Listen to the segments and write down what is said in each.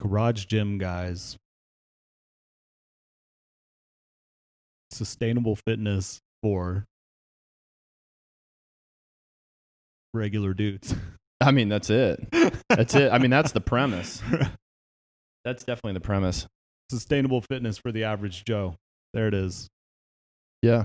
Garage Gym Guys. Sustainable fitness for regular dudes. I mean, that's it. That's it. I mean, that's the premise. That's definitely the premise. Sustainable fitness for the average Joe. There it is. Yeah.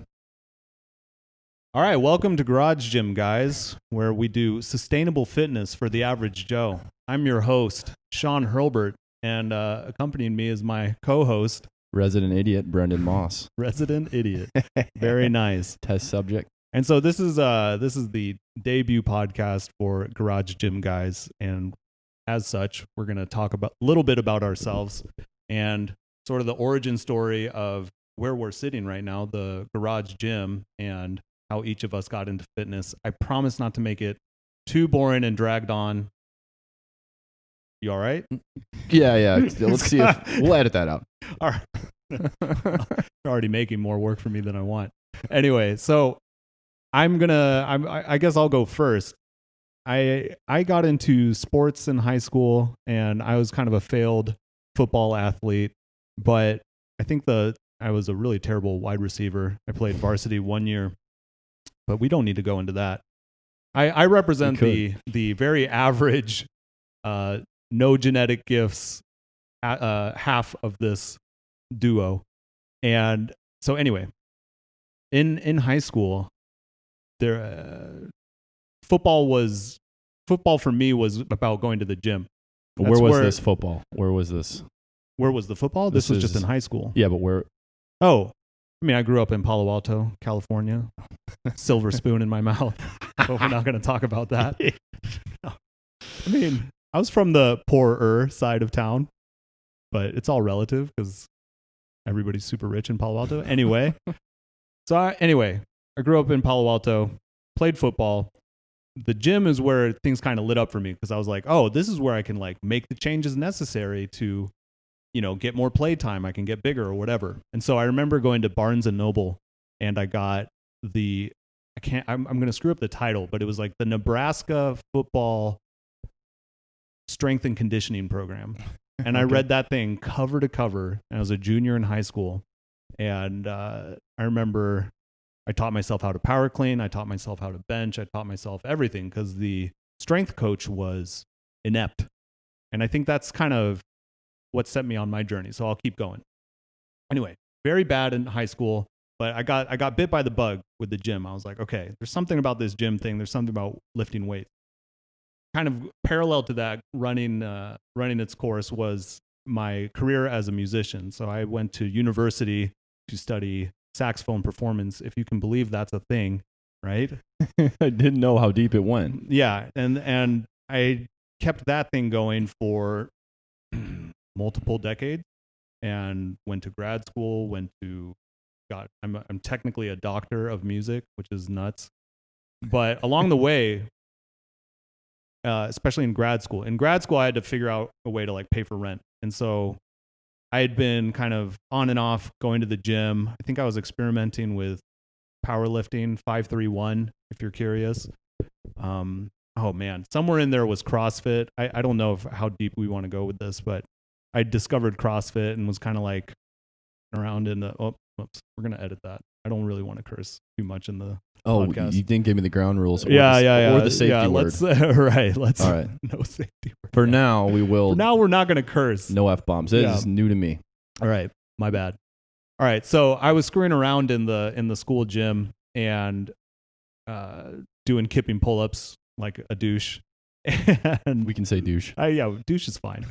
All right, welcome to Garage Gym Guys, where we do sustainable fitness for the average Joe. I'm your host, Sean Hurlbert, and accompanying me is my co-host, Resident idiot, Brendon Moss. Resident Idiot. Very nice. Test subject. And so this is the debut podcast for Garage Gym Guys, and as such, we're going to talk a little bit about ourselves and sort of the origin story of where we're sitting right now, the garage gym, and how each of us got into fitness. I promise not to make it too boring and dragged on. You all right? Yeah. Let's see if we'll edit that out. All right. You're already making more work for me than I want. Anyway, so I guess I'll go first. I got into sports in high school, and I was kind of a failed football athlete, but I think I was a really terrible wide receiver. I played varsity 1 year, but we don't need to go into that. I represent the very average, no genetic gifts, half of this duo. And so anyway, in high school, football for me was about going to the gym. Where was this football? Where was this? Where was the football? This was just in high school. Yeah, but where? Oh, I mean, I grew up in Palo Alto, California. Silver spoon in my mouth. But we're not going to talk about that. No. I mean, I was from the poorer side of town, but it's all relative because everybody's super rich in Palo Alto. Anyway, I grew up in Palo Alto, played football. The gym is where things kind of lit up for me because I was like, oh, this is where I can like make the changes necessary to, get more play time. I can get bigger or whatever. And so I remember going to Barnes and Noble, and I got I'm going to screw up the title, but it was like the Nebraska Football Strength and Conditioning Program. And I read that thing cover to cover, and I was a junior in high school. And I remember I taught myself how to power clean. I taught myself how to bench. I taught myself everything because the strength coach was inept. And I think that's kind of what set me on my journey. So I'll keep going. Anyway, very bad in high school, but I got bit by the bug with the gym. I was like, okay, there's something about this gym thing. There's something about lifting weights. Kind of parallel to that, running its course was my career as a musician. So I went to university to study saxophone performance, if you can believe that's a thing, right? I didn't know how deep it went. Yeah, and I kept that thing going for multiple decades, and went to grad school. I'm technically a doctor of music, which is nuts. But along the way, especially in grad school, I had to figure out a way to like pay for rent, and so I had been kind of on and off going to the gym. I think I was experimenting with powerlifting, 531, if you're curious. Oh man, somewhere in there was CrossFit. I don't know how deep we want to go with this, but I discovered CrossFit and was kind of like around in the, we're going to edit that. I don't really want to curse too much in the podcast. You didn't give me the ground rules. Or Or the safety word. Right. All right. No safety word. For now, we will. For now, we're not going to curse. No F-bombs. This is new to me. All right. My bad. All right. So I was screwing around in the school gym and doing kipping pull-ups like a douche. And we can say douche. Douche is fine.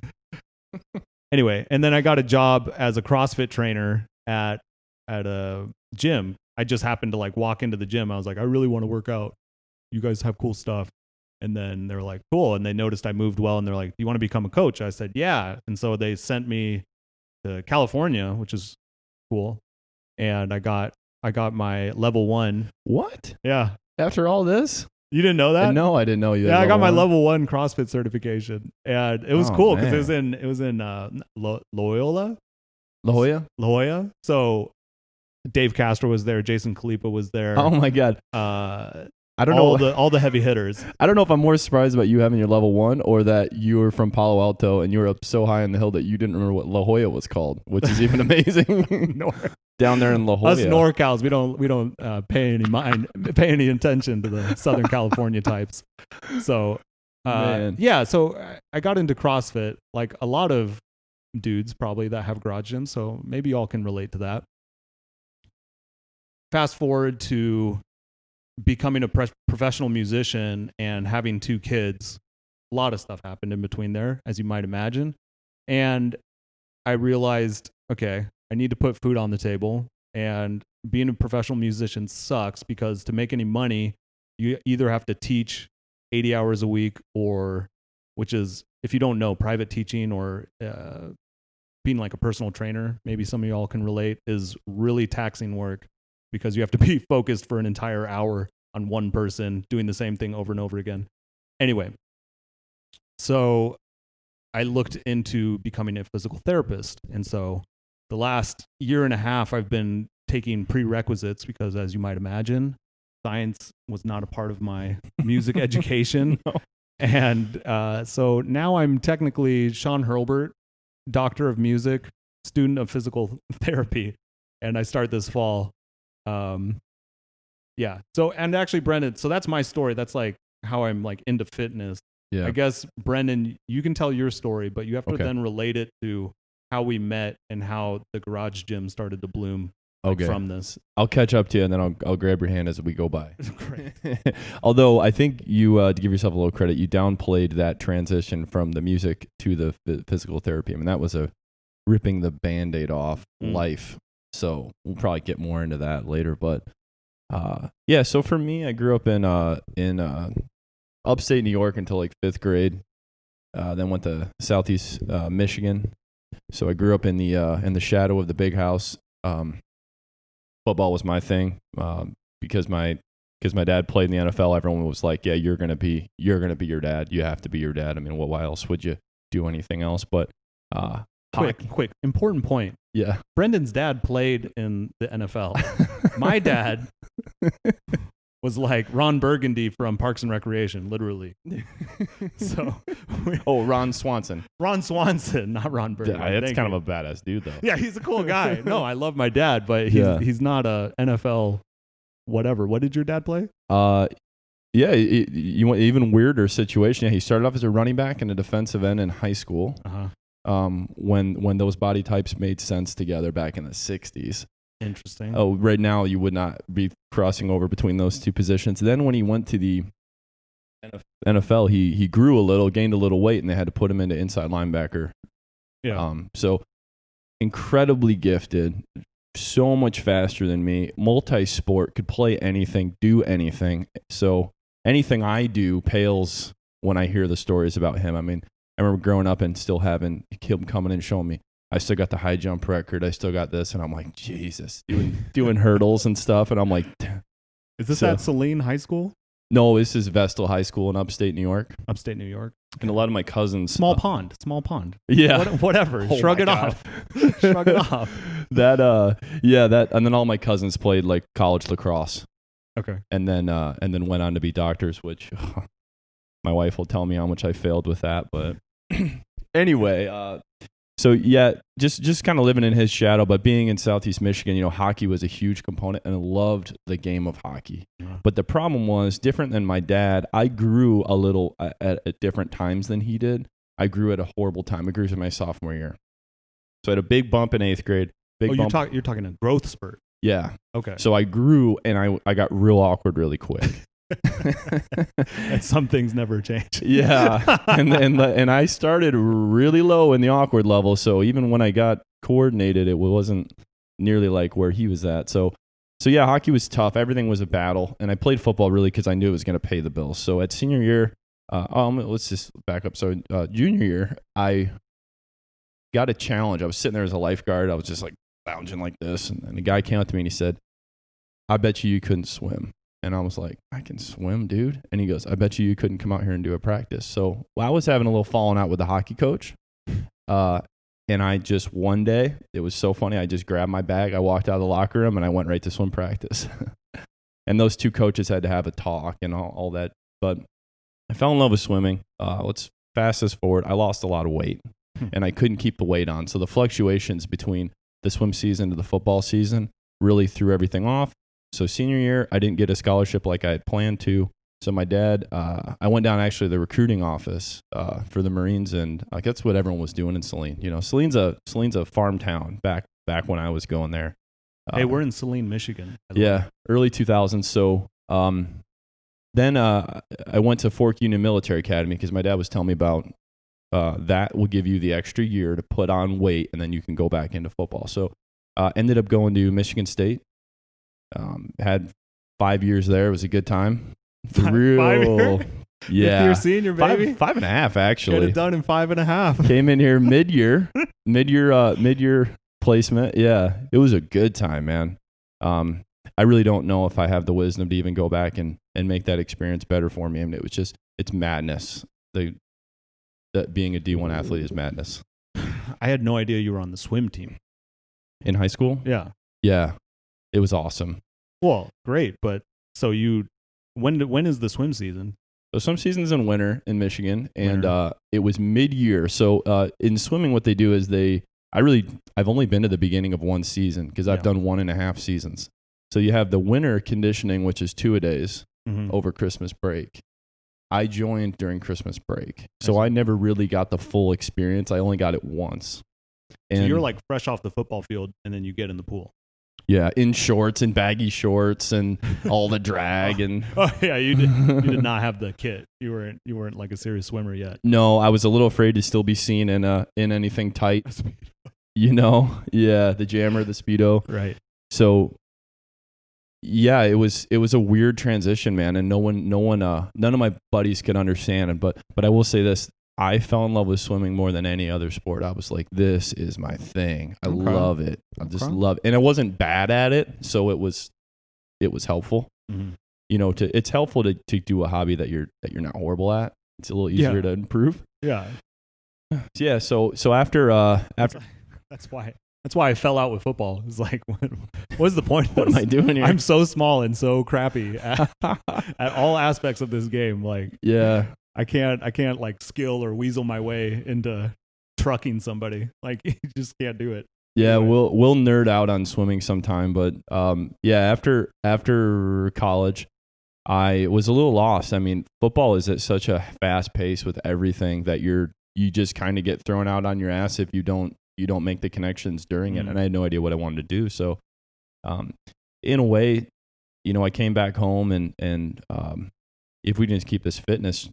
Anyway, and then I got a job as a CrossFit trainer at a gym. I just happened to like walk into the gym. I was like, I really want to work out. You guys have cool stuff. And then they're like, cool. And they noticed I moved well. And they're like, do you want to become a coach? I said, yeah. And so they sent me to California, which is cool. And I got my level 1. What? Yeah. After all this? You didn't know that? No, I didn't know you. Yeah, I got my level 1 CrossFit certification, and it was cool because it was in Loyola. La Jolla. So Dave Castro was there. Jason Khalipa was there. Oh my God. I don't know all the heavy hitters. I don't know if I'm more surprised about you having your level 1 or that you were from Palo Alto and you were up so high on the hill that you didn't remember what La Jolla was called, which is even amazing. Down there in La Jolla. Us NorCals, we don't pay any attention to the Southern California types. So so I got into CrossFit like a lot of dudes probably that have garage gyms. So maybe y'all can relate to that. Fast forward to becoming a professional musician and having 2 kids. A lot of stuff happened in between there, as you might imagine. And I realized, okay, I need to put food on the table. And being a professional musician sucks because to make any money, you either have to teach 80 hours a week which is, if you don't know, private teaching or being like a personal trainer, maybe some of y'all can relate, is really taxing work because you have to be focused for an entire hour on one person doing the same thing over and over again. Anyway, so I looked into becoming a physical therapist. And so the last year and a half, I've been taking prerequisites because, as you might imagine, science was not a part of my music education. No. And so now I'm technically Sean Hurlbert, doctor of music, student of physical therapy. And I start this fall. So, and actually, Brendon, so that's my story. That's like how I'm like into fitness. Yeah. I guess, Brendon, you can tell your story, but you have to then relate it to how we met and how the garage gym started to bloom from this. I'll catch up to you and then I'll grab your hand as we go by. Great. Although I think you, to give yourself a little credit, you downplayed that transition from the music to the physical therapy. I mean, that was a ripping the Band-Aid off life. So we'll probably get more into that later. But so for me, I grew up in upstate New York until like 5th grade. Then went to Southeast Michigan. So I grew up in the shadow of the big house. Football was my thing because my dad played in the NFL. Everyone was like, "Yeah, you're gonna be your dad. You have to be your dad." I mean, why else would you do anything else? But quick, important point. Yeah, Brendon's dad played in the NFL. My dad was like Ron Burgundy from Parks and Recreation, literally. So, Ron Swanson. Ron Swanson, not Ron Burgundy. Yeah, that's kind of a badass dude, though. Yeah, he's a cool guy. No, I love my dad, but he's not a NFL whatever. What did your dad play? Yeah, you want even weirder situation. Yeah, he started off as a running back and a defensive end in high school. When those body types made sense together back in the 60s. Interesting. Oh, right now you would not be crossing over between those two positions. Then when he went to the NFL, he grew a little, gained a little weight, and they had to put him into inside linebacker. Yeah. So incredibly gifted, so much faster than me, multi-sport, could play anything, do anything. So anything I do pales when I hear the stories about him. I mean, I remember growing up and still having him coming and showing me, I still got the high jump record. I still got this. And I'm like, Jesus, doing hurdles and stuff. And I'm like, is this at Saline High School? No, this is Vestal High School in upstate New York. Upstate New York. And a lot of my cousins. Small pond. Yeah. Whatever. Oh, Shrug it off. Shrug it off. That, and then all my cousins played like college lacrosse. Okay. And then went on to be doctors, which my wife will tell me how much I failed with that. But anyway, so yeah, just kind of living in his shadow, but being in Southeast Michigan, hockey was a huge component, and I loved the game of hockey. Yeah. But the problem was, different than my dad, I grew a little at different times than he did. I grew at a horrible time. I grew in my sophomore year. So I had a big bump in 8th grade. You're talking a growth spurt. Yeah. Okay. So I grew, and I got real awkward really quick. And some things never change. Yeah. And I started really low in the awkward level. So even when I got coordinated, it wasn't nearly like where he was at. So yeah, hockey was tough. Everything was a battle. And I played football really because I knew it was going to pay the bills. So at senior year, let's just back up. So junior year, I got a challenge. I was sitting there as a lifeguard. I was just like lounging like this. And a guy came up to me and he said, "I bet you couldn't swim." And I was like, "I can swim, dude." And he goes, "I bet you couldn't come out here and do a practice." So I was having a little falling out with the hockey coach. And I just, one day, it was so funny. I just grabbed my bag. I walked out of the locker room and I went right to swim practice. and those two coaches had to have a talk and all that. But I fell in love with swimming. Let's fast this forward. I lost a lot of weight, and I couldn't keep the weight on. So the fluctuations between the swim season to the football season really threw everything off. So senior year, I didn't get a scholarship like I had planned to. So my dad, I went down actually to the recruiting office for the Marines, and that's what everyone was doing in Saline. You know, Saline's a farm town back when I was going there. Hey, we're in Saline, Michigan. Yeah, early 2000s. So then I went to Fork Union Military Academy because my dad was telling me about that will give you the extra year to put on weight, and then you can go back into football. So ended up going to Michigan State. Had 5 years there. It was a good time. Real, yeah. You're senior, baby. 5.5 actually. Get it done in 5.5. Came in here mid-year placement. Yeah, it was a good time, man. I really don't know if I have the wisdom to even go back and make that experience better for me. I mean, it's madness. That being a D1 athlete is madness. I had no idea you were on the swim team in high school. Yeah. Yeah, it was awesome. Well, great, but so when is the swim season? So swim season's in winter in Michigan, and it was mid-year. So in swimming, what they do is I've only been to the beginning of one season because I've done 1.5 seasons. So you have the winter conditioning, which is 2-a-days over Christmas break. I joined during Christmas break, so I never really got the full experience. I only got it once. And so you're like fresh off the football field, and then you get in the pool. Yeah, in shorts and baggy shorts and all the drag and. Oh yeah, you did not have the kit. You weren't like a serious swimmer yet. No, I was a little afraid to still be seen in anything tight. You know, yeah, the jammer, the Speedo. Right. So. Yeah, it was a weird transition, man, and none of my buddies could understand it. But I will say this: I fell in love with swimming more than any other sport. I was like, this is my thing. I love it. I just love it. And I wasn't bad at it, so it was helpful. Mm-hmm. You know, it's helpful to do a hobby that you're not horrible at. It's a little easier to improve. Yeah. Yeah. So after That's why I fell out with football. It's like, what's the point? What am I doing here? I'm so small and so crappy at all aspects of this game. Like, yeah, I can't like skill or weasel my way into trucking somebody. Like, you just can't do it. Yeah, anyway. We'll nerd out on swimming sometime, but after college, I was a little lost. I mean, football is at such a fast pace with everything that you just kind of get thrown out on your ass if you don't make the connections during it. And I had no idea what I wanted to do. So, in a way, you know, I came back home and if we just keep this fitness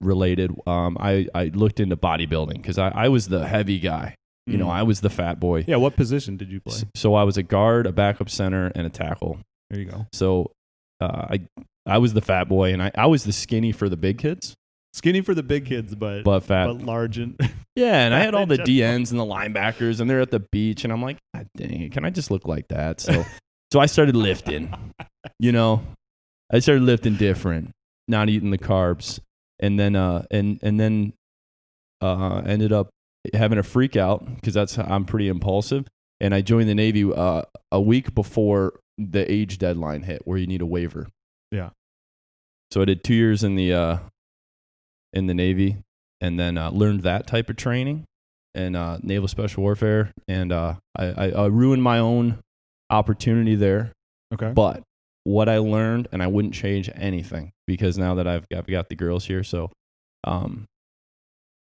related, I looked into bodybuilding because I was the heavy guy. You know, I was the fat boy. Yeah. What position did you play? So I was a guard, a backup center, and a tackle. There you go. So, I was the fat boy, and I was the skinny for the big kids. Skinny for the big kids, but fat, but large and yeah. And I had all the DNs and the linebackers, and they're at the beach, and I'm like, God dang it, can I just look like that? So I started lifting. You know, I started lifting different, not eating the carbs, and then ended up having a freak out because I'm pretty impulsive, and I joined the Navy a week before the age deadline hit, where you need a waiver. Yeah. So I did 2 years in the Navy, and then learned that type of training and naval special warfare, and I ruined my own opportunity there. Okay. But what I learned, and I wouldn't change anything because now that I've got the girls here, so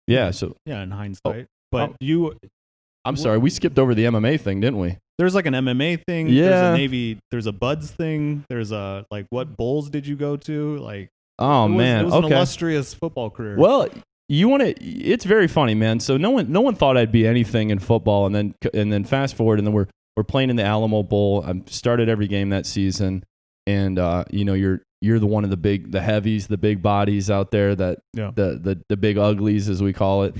yeah. So yeah, in hindsight, I'm sorry, we skipped over the MMA thing, didn't we? There's like an MMA thing. Yeah. There's a Navy. There's a Buds thing. There's a like, what bowls did you go to? Like. Oh man, it was an illustrious football career. Well, it's very funny, man. So no one thought I'd be anything in football, and then fast forward, and then we're playing in the Alamo Bowl. I started every game that season, and you know, you're the one of the heavies, the big bodies out there, that the big uglies as we call it,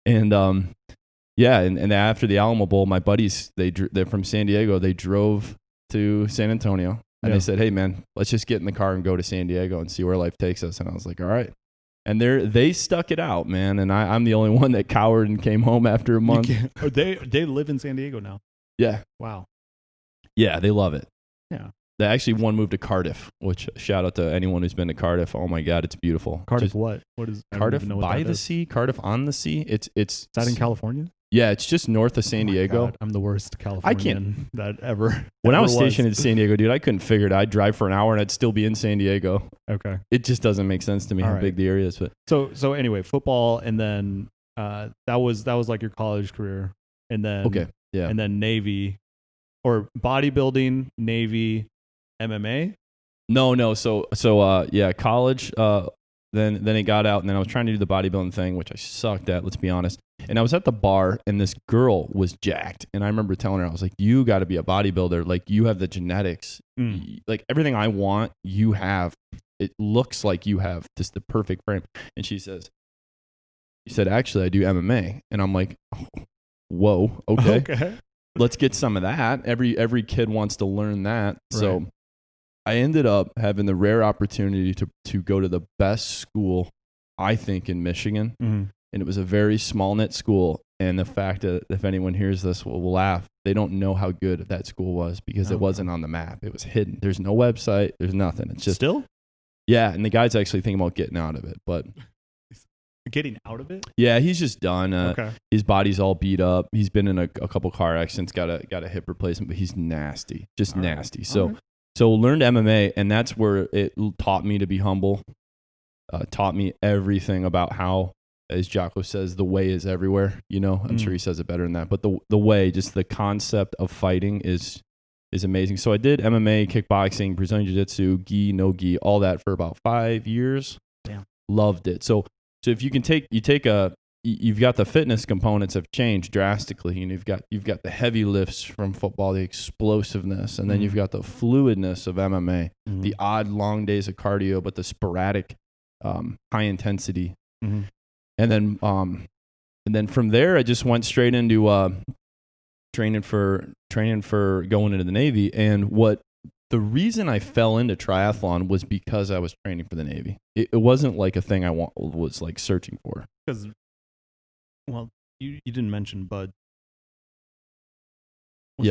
and and after the Alamo Bowl, my buddies they're from San Diego. They drove to San Antonio. And they said, hey, man, let's just get in the car and go to San Diego and see where life takes us. And I was like, all right. And they stuck it out, man. And I'm the only one that cowered and came home after a month. They live in San Diego now. Yeah. Wow. Yeah, they love it. Yeah. They actually one moved to Cardiff, which shout out to anyone who's been to Cardiff. Oh my God, it's beautiful. Cardiff what? What is Cardiff by the sea? Cardiff on the sea? Is that in California? Yeah, it's just north of San Diego. God, I'm the worst Californian that ever. When I was stationed in San Diego, dude, I couldn't figure it. I'd drive for an hour and I'd still be in San Diego. Okay. It just doesn't make sense to me how big the area is. But so anyway, football, and then that was like your college career, and then and then Navy, or bodybuilding, Navy, MMA. No. So college. Then it got out, and then I was trying to do the bodybuilding thing, which I sucked at, let's be honest. And I was at the bar, and this girl was jacked. And I remember telling her, I was like, you got to be a bodybuilder. Like, you have the genetics. Like, everything I want, you have. It looks like you have just the perfect frame. And she said, actually, I do MMA. And I'm like, oh, whoa, okay. Let's get some of that. Every kid wants to learn that. Right. So I ended up having the rare opportunity to go to the best school, I think, in Michigan. Mm-hmm. And it was a very small knit school. And the fact that if anyone hears this will laugh, they don't know how good that school was because it wasn't on the map. It was hidden. There's no website. There's nothing. It's just still? Yeah. And the guy's actually thinking about getting out of it, but getting out of it? Yeah, he's just done. His body's all beat up. He's been in a couple car accidents, got a hip replacement, but he's nasty, just nasty. So learned MMA, and that's where it taught me to be humble, taught me everything about how, as Jocko says, the way is everywhere. You know, I'm sure he says it better than that. But the way, just the concept of fighting is amazing. So I did MMA, kickboxing, Brazilian Jiu-Jitsu, gi, no gi, all that for about 5 years. Damn. Loved it. So if you can you've got the fitness components have changed drastically. And you've got the heavy lifts from football, the explosiveness, and then you've got the fluidness of MMA, the odd long days of cardio, but the sporadic high intensity. Mm-hmm. And then from there, I just went straight into training for going into the Navy. And the reason I fell into triathlon was because I was training for the Navy. It wasn't like a thing I was like searching for. Because, well, you didn't mention Bud. Is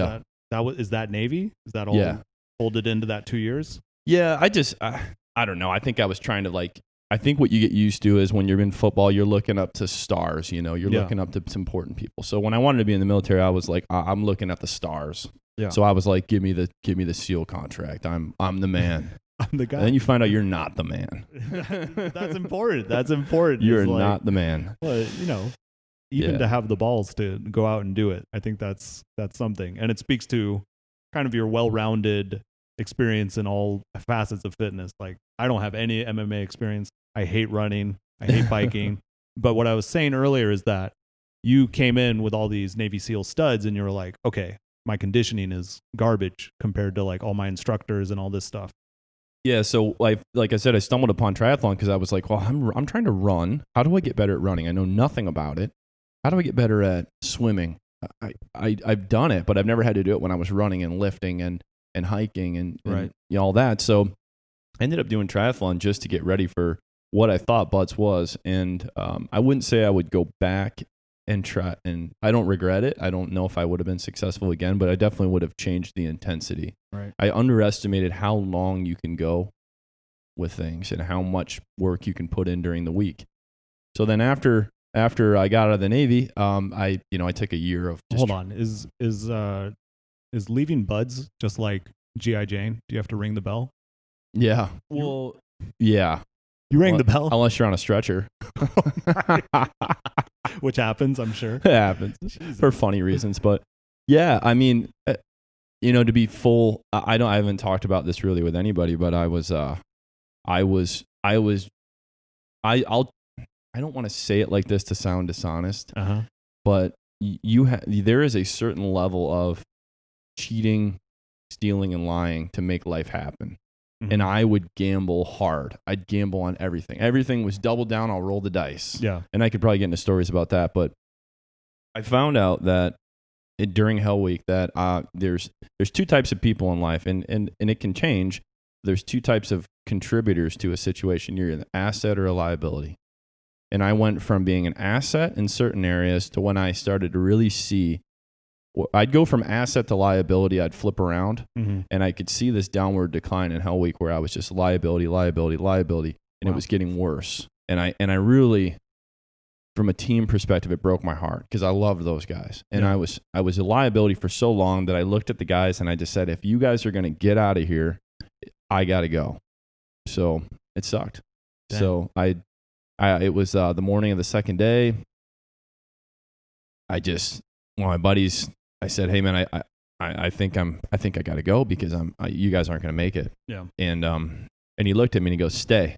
that Navy? Is that all folded into that 2 years? Yeah, I don't know. I think I was trying to I think what you get used to is when you're in football, you're looking up to stars, you know, you're looking up to some important people. So when I wanted to be in the military, I was like, I'm looking at the stars. Yeah. So I was like, give me the SEAL contract. I'm the man. I'm the guy. And then you find out you're not the man. That's important. You're not the man. Well, you know, even to have the balls to go out and do it, I think that's something. And it speaks to kind of your well-rounded experience in all facets of fitness. Like, I don't have any MMA experience. I hate running. I hate biking. But what I was saying earlier is that you came in with all these Navy SEAL studs and you were like, okay, my conditioning is garbage compared to like all my instructors and all this stuff. Yeah, so like I said, I stumbled upon triathlon because I was like, well, I'm trying to run. How do I get better at running? I know nothing about it. How do I get better at swimming? I've done it, but I've never had to do it when I was running and lifting and hiking and you know, all that. So I ended up doing triathlon just to get ready for what I thought butts was. And I wouldn't say I would go back and try, and I don't regret it. I don't know if I would have been successful again, but I definitely would have changed the intensity. Right. I underestimated how long you can go with things and how much work you can put in during the week. So then after I got out of the Navy, I took a year of Hold on. Is leaving Buds just like G.I. Jane? Do you have to ring the bell? Yeah. Well, yeah. You rang the bell? Unless you're on a stretcher. Which happens, I'm sure. It happens. Jesus. For funny reasons. But yeah, I mean, to be full, I haven't talked about this really with anybody, but I don't want to say it like this to sound dishonest, but there is a certain level of cheating, stealing, and lying to make life happen. Mm-hmm. And I would gamble hard. I'd gamble on everything. Everything was double down. I'll roll the dice. Yeah. And I could probably get into stories about that. But I found out that during Hell Week that there's two types of people in life, and it can change. There's two types of contributors to a situation. You're an asset or a liability. And I went from being an asset in certain areas to when I started to really see I'd go from asset to liability. I'd flip around, Mm-hmm. and I could see this downward decline in Hell Week where I was just liability, and Wow. it was getting worse. And I really, from a team perspective, it broke my heart because I loved those guys, and Yeah. I was a liability for so long that I looked at the guys and I just said, if you guys are going to get out of here, I got to go. So it sucked. Dang. So it was the morning of the second day. My buddies, I said, hey man, I think I got to go because you guys aren't going to make it. Yeah. And he looked at me and he goes, stay.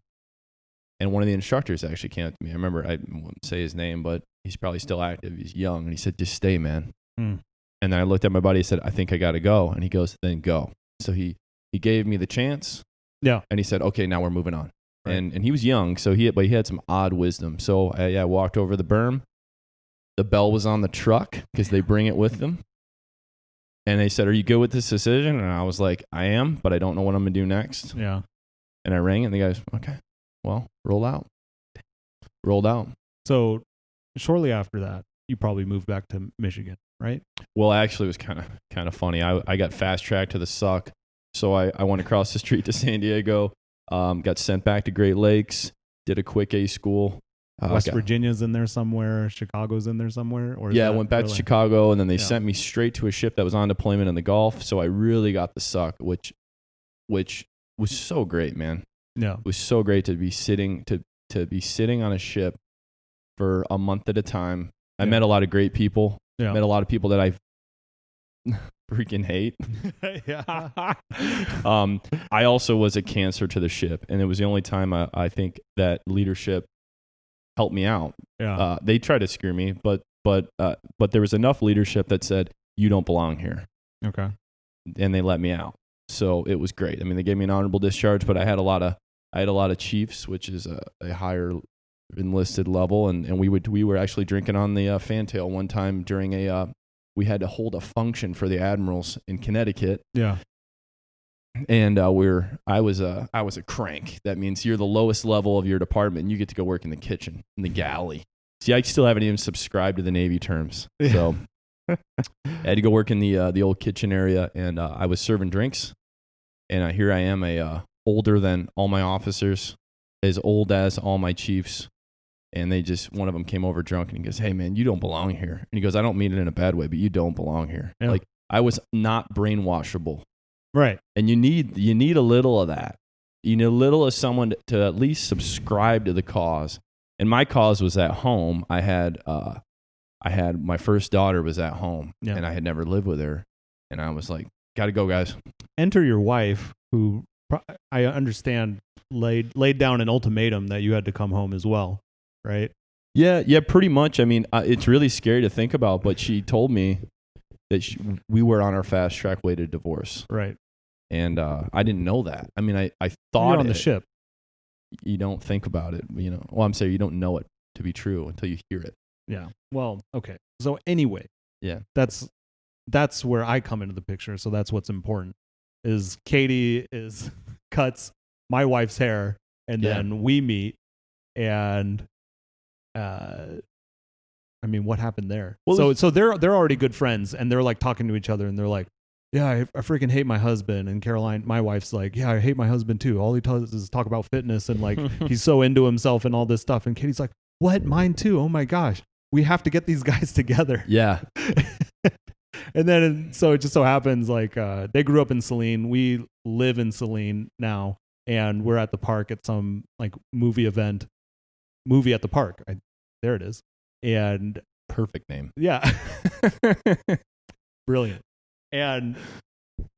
And one of the instructors actually came up to me. I remember, I won't say his name, but he's probably still active. He's young. And he said, just stay, man. Mm. And then I looked at my buddy and said, I think I got to go. And he goes, then go. So he gave me the chance. Yeah. And he said, okay, now we're moving on. Right. And he was young, but he had some odd wisdom. So I walked over the berm. The bell was on the truck because they bring it with them. And they said, are you good with this decision? And I was like, I am, but I don't know what I'm going to do next. Yeah. And I rang it, and the guy goes, okay, well, roll out. Rolled out. So shortly after that, you probably moved back to Michigan, right? Well, actually, it was kind of funny. I got fast tracked to the suck. So I went across the street to San Diego, got sent back to Great Lakes, did a quick A school. West Virginia's in there somewhere. Chicago's in there somewhere. Or I went back to Chicago, and then they Yeah. sent me straight to a ship that was on deployment in the Gulf. So I really got the suck, which was so great, man. Yeah. It was so great to be sitting on a ship for a month at a time. I met a lot of great people. Yeah. Met a lot of people that I freaking hate. Yeah. I also was a cancer to the ship, and it was the only time I think that leadership helped me out. Yeah. They tried to screw me, but there was enough leadership that said, you don't belong here. Okay. And they let me out. So it was great. I mean, they gave me an honorable discharge, but I had a lot of chiefs, which is a higher enlisted level. And we were actually drinking on the fantail one time during we had to hold a function for the admirals in Connecticut. Yeah. And I was a crank. That means you're the lowest level of your department, and you get to go work in the kitchen, in the galley. See, I still haven't even subscribed to the Navy terms. So I had to go work in the old kitchen area, and I was serving drinks. And here I am, older than all my officers, as old as all my chiefs. And one of them came over drunk, and he goes, hey man, you don't belong here. And he goes, I don't mean it in a bad way, but you don't belong here. Yeah. Like, I was not brainwashable. Right. And you need a little of that. You need a little of someone to at least subscribe to the cause. And my cause was at home. I had my first daughter was at home, Yeah. and I had never lived with her. And I was like, got to go, guys. Enter your wife, who I understand laid down an ultimatum that you had to come home as well, right? Yeah, pretty much. I mean, it's really scary to think about, but she told me that we were on our fast track way to divorce. Right. And I didn't know that. I mean, I thought You're on the ship. You don't think about it, you know. Well, I'm saying you don't know it to be true until you hear it. Yeah. Well, okay. So anyway, Yeah. That's where I come into the picture. So that's what's important. Is Katie cuts my wife's hair, and Yeah. then we meet, and I mean, what happened there? Well, so they're already good friends, and they're like talking to each other, and they're like, yeah, I freaking hate my husband. And Caroline, my wife's like, yeah, I hate my husband too. All he does is talk about fitness, and like he's so into himself and all this stuff. And Katie's like, what? Mine too. Oh my gosh, we have to get these guys together. Yeah. And then so it just so happens like they grew up in Saline. We live in Saline now, and we're at the park at some like movie at the park. There it is. And Perfect name. yeah, brilliant. And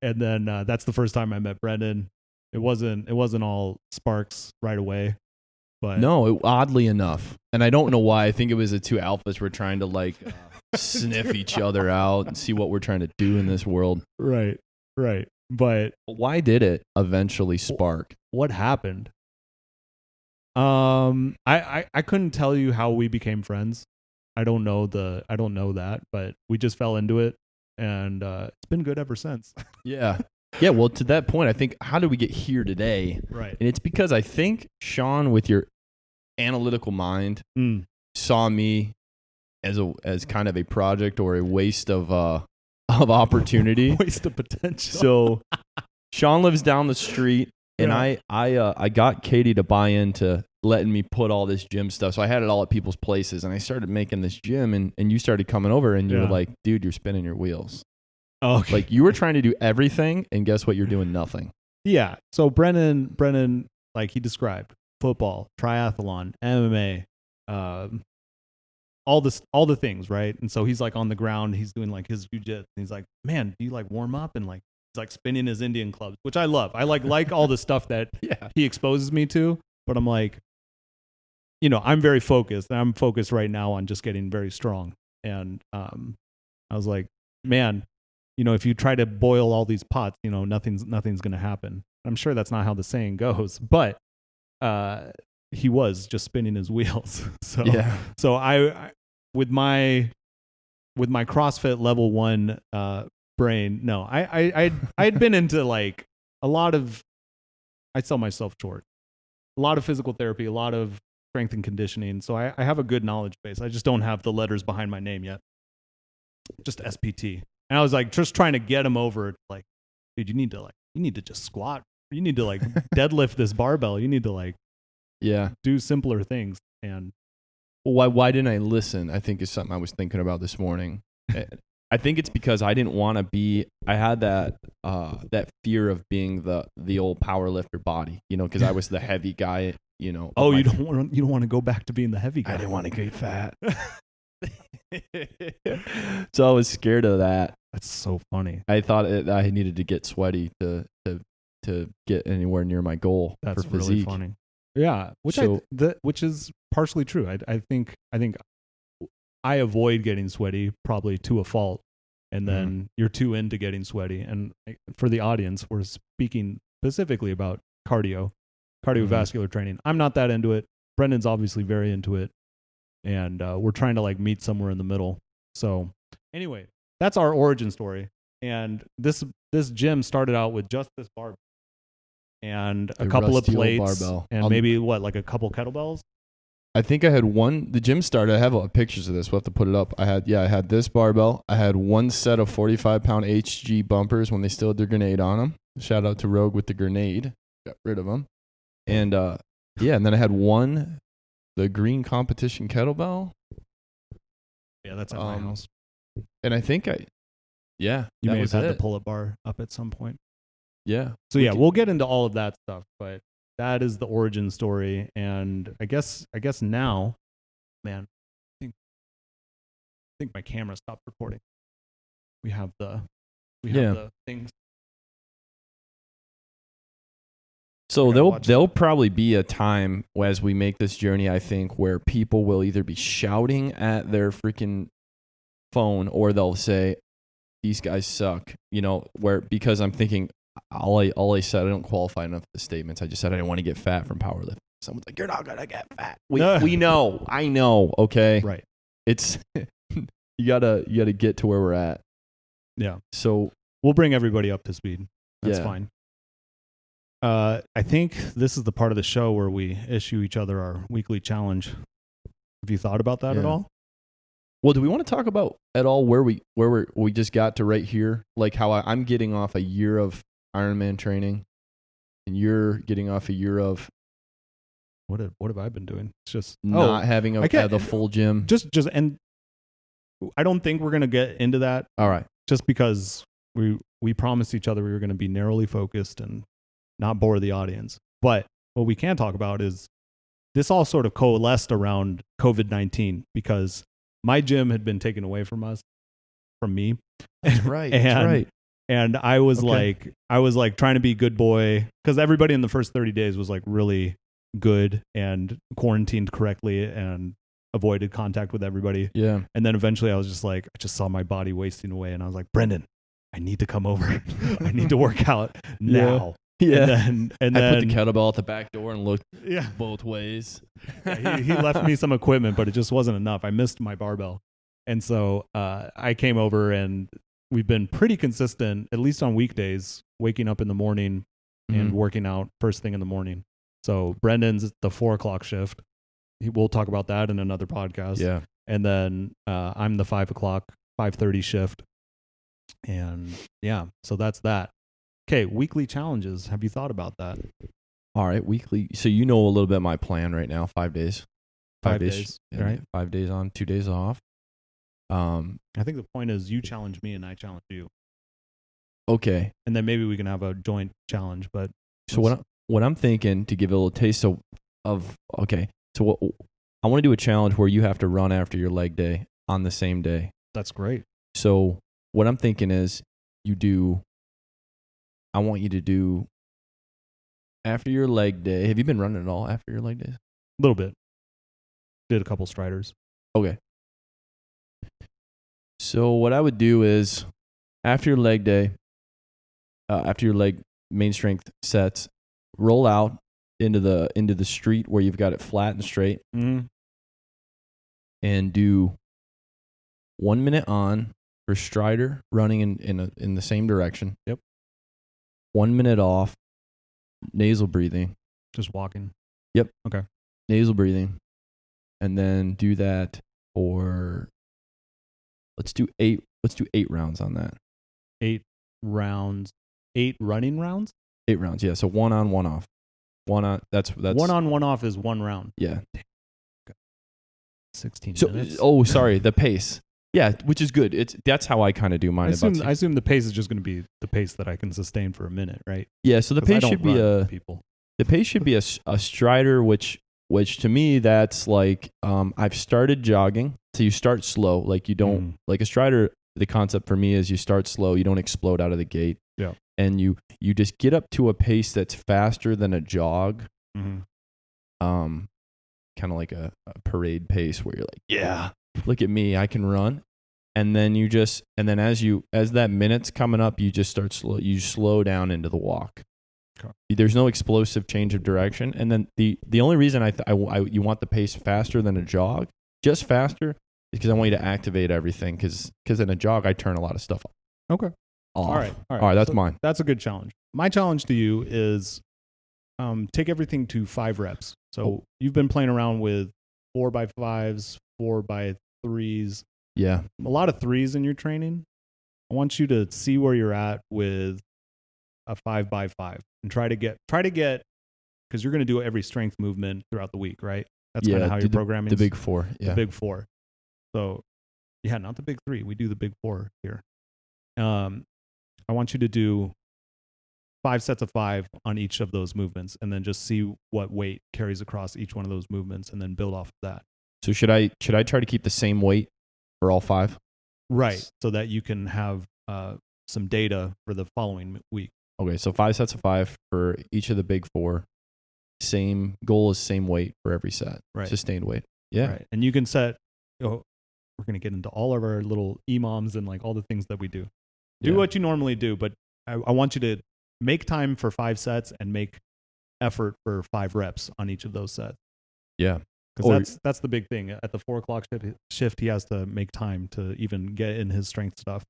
then that's the first time I met Brendon. It wasn't all sparks right away, but No, oddly enough, and I don't know why. I think it was the two alphas were trying to like sniff each other out and see what we're trying to do in this world. right. But Why did it eventually spark? what happened? I couldn't tell you how we became friends. I don't know that, but we just fell into it, and it's been good ever since. Yeah. Yeah, well, to that point, I think, how did we get here today? Right. And it's because I think, Sean, with your analytical mind, saw me as kind of a project or a waste of of opportunity. Waste of potential. So Sean lives down the street, and Yeah. I got Katie to buy into letting me put all this gym stuff. So I had it all at people's places, and I started making this gym, and you started coming over, and you were like, dude, you're spinning your wheels. Okay. Like, you were trying to do everything, and guess what? You're doing nothing. Yeah. So Brendon, like he described, football, triathlon, MMA, all the things, right? And so he's like on the ground, he's doing like his jiu-jitsu. He's like, man, do you like warm up? And like he's like spinning his Indian clubs, which I love. I like all the stuff that he exposes me to. But I'm like, I'm very focused. And I'm focused right now on just getting very strong. And I was like, man, if you try to boil all these pots, nothing's going to happen. I'm sure that's not how the saying goes, but he was just spinning his wheels. So I with my CrossFit level 1 brain, no, I'd been into like a lot of, I sell myself short, a lot of physical therapy, a lot of strength and conditioning. So I have a good knowledge base. I just don't have the letters behind my name yet. Just SPT. And I was like, just trying to get him over, like, dude, you need to just squat. You need to like deadlift this barbell. You need to like, do simpler things. And why didn't I listen? I think is something I was thinking about this morning. I think it's because I didn't want to be. I had that fear of being the old power lifter body, because I was the heavy guy. Oh, you don't want to go back to being the heavy guy. I didn't want to get fat. So I was scared of that. That's so funny. I thought I needed to get sweaty to get anywhere near my goal. That's for physique. Really funny. Yeah, which is partially true. I think I avoid getting sweaty probably to a fault, and then you're too into getting sweaty. And for the audience, we're speaking specifically about cardiovascular training. I'm not that into it. Brendon's obviously very into it. And we're trying to like meet somewhere in the middle. So anyway, that's our origin story. And this gym started out with just this barbell and a couple of plates barbell. And maybe like a couple kettlebells. I think I had one. The gym started. I have pictures of this. We'll have to put it up. I had this barbell. I had one set of 45-pound HG bumpers when they still had their grenade on them. Shout out to Rogue with the grenade. Got rid of them. And and then I had the green competition kettlebell. Yeah, that's at my house. And I think you may have had the pull-up bar up at some point. Yeah. So we'll get into all of that stuff, but that is the origin story. And I guess now, man, I think my camera stopped recording. We have the things. So there'll probably be a time as we make this journey, I think, where people will either be shouting at their freaking phone or they'll say, these guys suck, because I'm thinking, all I said, I don't qualify enough the statements. I just said I didn't want to get fat from powerlifting. Someone's like, you're not going to get fat. We know. I know. Okay. Right. It's, you gotta get to where we're at. Yeah. So we'll bring everybody up to speed. That's fine. I think this is the part of the show where we issue each other our weekly challenge. Have you thought about that at all? Well, do we want to talk about at all where we just got to right here? Like how I'm getting off a year of Ironman training, and you're getting off a year of what have I been doing? It's just not having the full gym. Just and I don't think we're gonna get into that. All right, just because we promised each other we were going to be narrowly focused and not bore the audience. But what we can talk about is this all sort of coalesced around COVID-19 because my gym had been taken away from me. That's right. That's right. And I was like trying to be good boy because everybody in the first 30 days was like really good and quarantined correctly and avoided contact with everybody. Yeah. And then eventually I was just like, I just saw my body wasting away and I was like, Brendon, I need to come over. I need to work out now. Yeah. And then I put the kettlebell at the back door and looked both ways. Yeah, he left me some equipment, but it just wasn't enough. I missed my barbell. And so I came over and we've been pretty consistent, at least on weekdays, waking up in the morning and working out first thing in the morning. So Brendon's the 4:00 shift. We'll talk about that in another podcast. Yeah. And then I'm the 5:30 shift. And yeah, so that's that. Okay, weekly challenges. Have you thought about that? All right, weekly. So you know a little bit of my plan right now. 5 days. 5 days, right? 5 days on, 2 days off. I think the point is you challenge me and I challenge you. Okay. And then maybe we can have a joint challenge. But so what I'm thinking, to give it a little taste of okay. So what I want to do a challenge where you have to run after your leg day on the same day. That's great. So what I'm thinking is I want you to do after your leg day. Have you been running at all after your leg days? A little bit. Did a couple striders. Okay. So what I would do is after your leg day, after your leg main strength sets, roll out into the street where you've got it flat and straight, and do 1 minute on for strider running in the same direction. Yep. 1 minute off, nasal breathing. Just walking. Yep. Okay. Nasal breathing, and then do that for. Let's do 8 rounds on that. 8 rounds. 8 running rounds? 8 rounds, yeah. So 1 on, 1 off. 1 on. That's 1 on, 1 off is 1 round. Yeah. 16 so, minutes. Oh, sorry, the pace. Yeah, which is good. That's how I kind of do mine. I assume the pace is just going to be the pace that I can sustain for a minute, right? Yeah. So the pace should be the pace should be a strider, which to me that's like I've started jogging. So you start slow, like you don't like a strider. The concept for me is you start slow, you don't explode out of the gate. Yeah. And you just get up to a pace that's faster than a jog. Kind of like a parade pace where you're like, yeah, look at me, I can run. And then as that minute's coming up, you just slow down into the walk. Okay. There's no explosive change of direction. And then the only reason you want the pace faster than a jog, just faster, is because I want you to activate everything. Because in a jog, I turn a lot of stuff off. Okay. All right. That's mine. That's a good challenge. My challenge to you is take everything to 5 reps. So you've been playing around with 4x5s, 4x3s. Yeah. A lot of 3s in your training. I want you to see where you're at with a 5x5 and try to get, because you're going to do every strength movement throughout the week, right? That's kind of how you're programming. The big 4. Yeah. The big 4. So yeah, not the big 3. We do the big 4 here. I want you to do 5 sets of 5 on each of those movements, and then just see what weight carries across each one of those movements, and then build off of that. So should I try to keep the same weight for all 5? Right, so that you can have some data for the following week. Okay, so 5 sets of 5 for each of the big 4. Same goal is same weight for every set. Right. Sustained weight. Yeah. Right. And you can set. We're gonna get into all of our little EMOMs and like all the things that we do. Do what you normally do, but I want you to make time for 5 sets and make effort for 5 reps on each of those sets. Yeah. Because that's the big thing. At the 4 o'clock shift, he has to make time to even get in his strength stuff.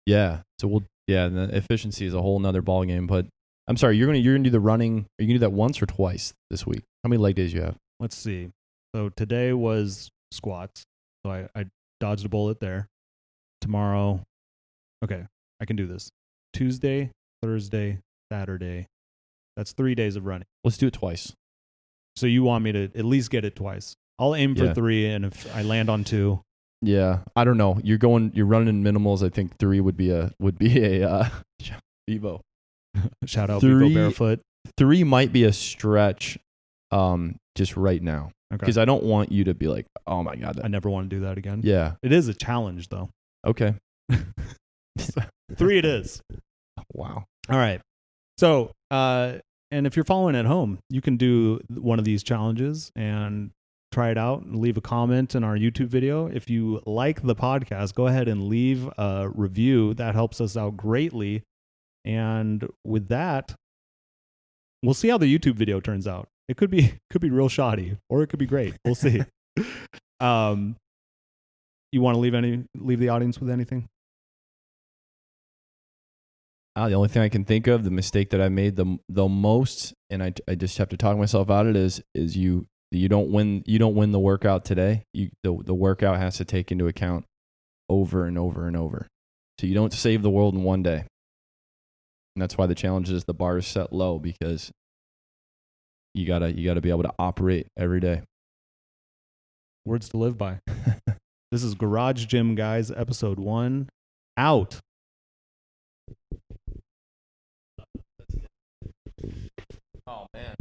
Yeah. So and the efficiency is a whole nother ball game. But I'm sorry, you're gonna do the running. Are you gonna do that once or twice this week? How many leg days do you have? Let's see. So today was squats. So I dodged a bullet there. Tomorrow, okay, I can do this. Tuesday, Thursday, Saturday. That's 3 days of running. Let's do it twice. So you want me to at least get it twice? I'll aim for 3, and if I land on 2. Yeah, I don't know. You're running in minimals. I think 3 would be a Vivo. Shout out Vivo Barefoot. 3 might be a stretch, just right now. Because I don't want you to be like, oh my God. I never want to do that again. Yeah. It is a challenge though. Okay. 3 it is. Wow. All right. So, and if you're following at home, you can do one of these challenges and try it out and leave a comment in our YouTube video. If you like the podcast, go ahead and leave a review. That helps us out greatly. And with that, we'll see how the YouTube video turns out. It could be real shoddy, or it could be great. We'll see. You want to leave the audience with anything? The only thing I can think of, the mistake that I made the most, and I just have to talk myself out of it, is you don't win the workout today. The workout has to take into account over and over and over. So you don't save the world in one day. And that's why the challenge is the bar is set low, because you gotta be able to operate every day. Words to live by. This is Garage Gym Guys, episode 1, out. Oh man.